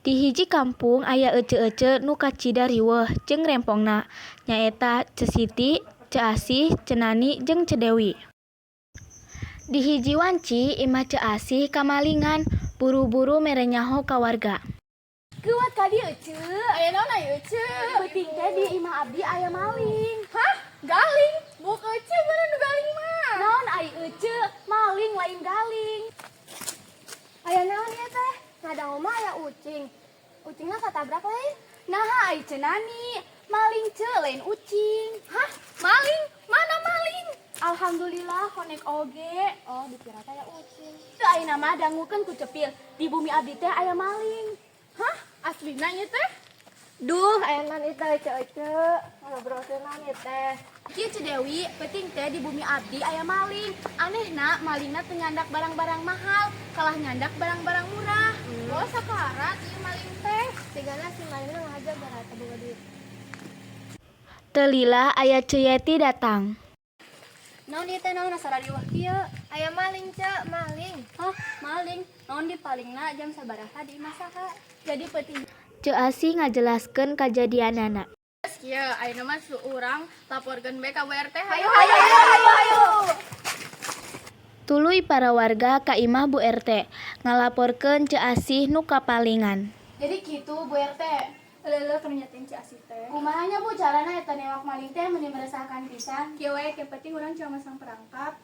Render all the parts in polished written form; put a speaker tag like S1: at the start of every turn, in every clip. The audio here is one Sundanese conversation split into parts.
S1: Di hiji kampung aya ece-ece nu kacida riweuh jeung rempongna, nyaeta Ce Siti, Ce Asih, Ce Nani, jeung Ce Dewi. Di hiji wanci imah Ce Asih kamalingan, buru-buru mere nyaho ka warga.
S2: Kuat ka dieu, Ce?
S3: Aya naon aya Ce?
S2: Penting teh di imah abdi aya maling.
S3: Hah? Galing? Buka Ce mana nu galing mah?
S2: Naon ai Ece? Maling lain galing. Aya naon ieu teh? Ngadang mah aya ucing. Ucingna katabrak lain.
S3: Nah, ai Ce Nani. Maling Ce lain ucing. Hah? Maling? Mana maling?
S2: Alhamdulillah konek oge. Oh, dikira teh aya ucing.
S3: Teu ayeuna mah dangukeun ku Cepil. Di bumi abdi teh aya maling. Hah? Aslina ieu teh?
S2: Duh, aya naon ieu teh Ece? Ngobrol teh naon ieu teh?
S3: Kieu Ce Dewi, penting teh di bumi abdi aya maling. Anehna malingna teu nyandak barang-barang mahal, kalah nyandak barang-barang murah. Oh, sakarat ieu maling teh.
S2: Tigana si malingna ngahajar barata boga duit.
S1: Teu lila aya Ce Yeti datang.
S2: Naon ieu teh naon asal riweuh kieu? Aya maling, Ce, maling.
S3: Hah? Maling? Naon dipalingna jam sabaraha di imah saha? Jadi penting
S1: Ce Asih ngajelaskeun kajadianana.
S3: kieu ayeuna mah urang laporkeun bae ka BRT. Hayu
S1: Tuluy para warga ka imah Bu RT, ngalaporkeun Ce Asih nu kapalingan.
S3: Jadi kitu Bu RT. Leuleuh keur nyatain Ce Asih teh. Kumaha nya Bu carana eta newak maling teh mun meresahkan pisan? Kieu we ke penting urang coba masang perangkap.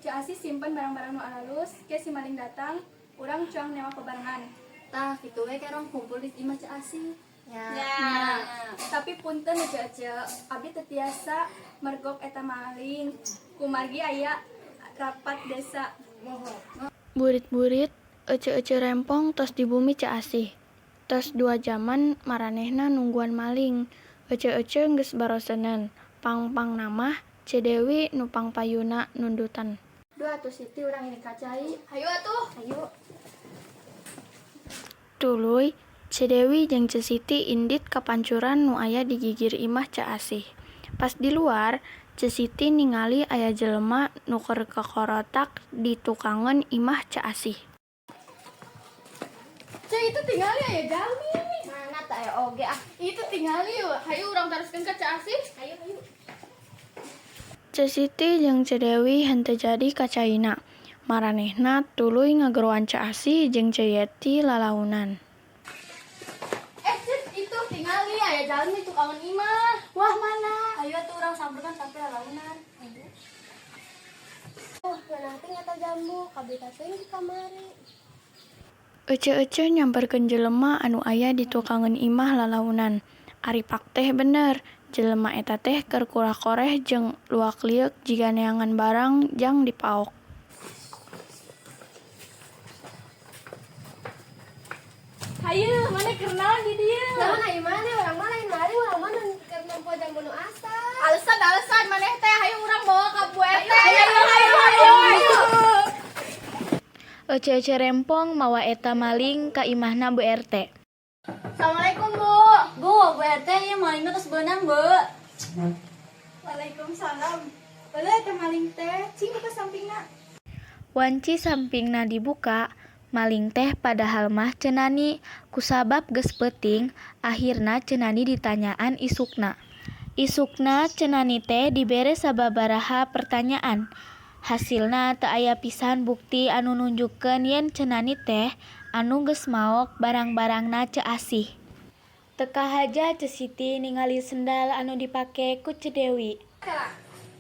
S3: Ce Asih simpen barang-barang nu halus, ke si maling datang, urang coba newak kebarengan. Tah kitu we kerong kumpul di imah Ce Asih. Ya. Tapi punten Ece, abdi teu tiasa mergok eta maling. Kumargi aya rapat desa.
S1: Burit-burit, ece-ece rempong tos di bumi Ce Asih. Tos 2 jaman maranehna nungguan maling. Ece-ece geus baroseneun. Pang-pang namah Ce Dewi nu pangpayuna nundutan.
S2: Duh atuh Siti urang ini kacai.
S3: Hayu atuh.
S2: Ayo.
S1: Tuluy, Ce Dewi jeung Ce Siti indit ka pancuran nu aya di gigir imah Ce Asih. Pas di luar, Ce Siti ningali aya jelema nu keur kakorotak di tukangeun imah Ce Asih.
S3: Ce itu tingali aya jalmi.
S2: Mana teh aya oge ah.
S3: Itu tingali yuk. Hayu urang teruskeun ka Ce Asih.
S2: Ayo.
S1: Ce Siti jeung Ce Dewi henteu jadi kacaina. Maranehna tuluy ngageruan Ce Asih jeung Ce Yeti lalaunan.
S3: Ce itu tingali aya jalmi tukangeun imah.
S2: Wah mana?
S3: Hayu atuh urang sampeurkeun sampai lalaunan.
S2: Oh, ngeunah teh nyata jambu, kabita teh di kamari.
S1: Ece-ece nyamperkeun jelema anu aya di tukangeun imah lalaunan. Aripak teh bener, jelema eta teh keur kura-koreh jeung luak liuk jiga neangan barang jang dipaok.
S3: Hayu, mana keur naon di dieu?
S2: Naon ai mah urang mah lain mari urang mah keur nempo jambu nu asal.
S3: Alasan maneh teh hayu urang bawa ka Bu RT. Hayu.
S1: Ece-ece rempong mawa eta maling ka imahna Bu RT.
S3: Assalamualaikum Bu.
S2: Bu RT ieu malingna tos beunang, Bu.
S3: Waalaikumsalam. Beuleut ka maling teh, cing ke sampingna.
S1: Wanci sampingna dibuka, maling teh padahal mah Ce Nani. Kusabab geus peuting, akhirna Ce Nani ditanyaan isukna. Isukna Ce Nani teh dibere sababaraha pertanyaan. Hasilna teu aya pisan bukti anu nunjukkeun yen Ce Nani teh anu geus maok barang-barangna Ce Asih. Teu kahaja Ce Siti ningali sendal anu dipake ku Ce Dewi.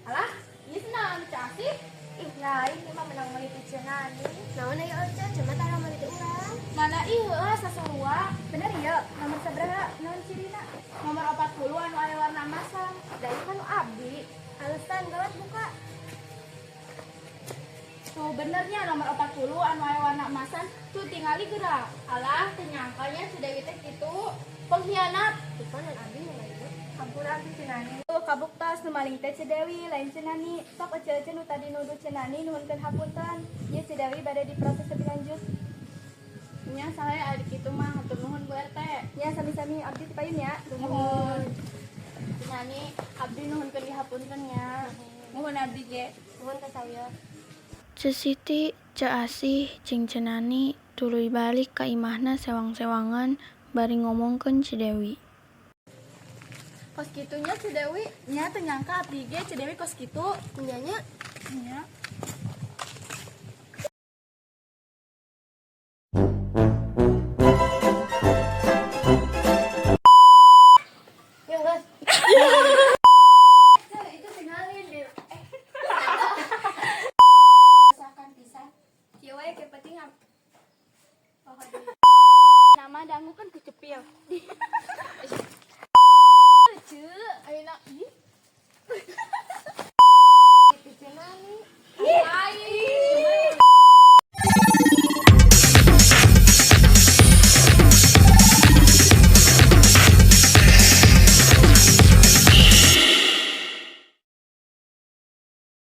S3: Alah, ieu naon Ce Asih?
S2: Ih, lain ieu mah menang meuli ti Ce Nani. Naon aya Ece? Cuma tara meuli ti urang.
S3: Mana ieu sasalua? Bener ieu, nomor sabaraha? Naon cirina? Nomor 40 anu aya warna masam.
S2: Da ieu kan nu abdi. Alasan gawat buka.
S3: Tuh benernya nomor 40 anu aya warna emasan. Tuh tingali gerak. Alah, teu nyangkanya si Dewi teh kitu. Pengkhianat.
S2: Bukan dan abdi nu lain. Hampura abdi Ce Nani.
S3: Tuh kabuktos nu maling teh Ce Dewi lain Ce Nani. Sok ece-ece nu tadi nuduh Ce Nani nuhunkeun hapunten. Ieu Ce Dewi bade diproses lebih lanjut. Nya saya adi kitu mah hatur nuhun Bu RT.
S2: Ya sami-sami abdi teu payun ya.
S3: Nuhun. Ce Nani abdi nuhunkeun dihapunten nya. Nuhun abdi ge.
S2: Nuhun ka saya.
S1: Ce Siti, Ce Asih, jeung Ce Nani tuluy balik ka imahna sewang-sewangan bari ngomongkeun Cidewi.
S3: Kos kitunya Cidewi nya teu nyangka abdi ge Cidewi kos kitu.
S2: Nyanya.
S3: Nya.
S2: Yuk guys.
S3: Itu tinggalin deh. Rasakan pisan. Kieu we ke penting oh,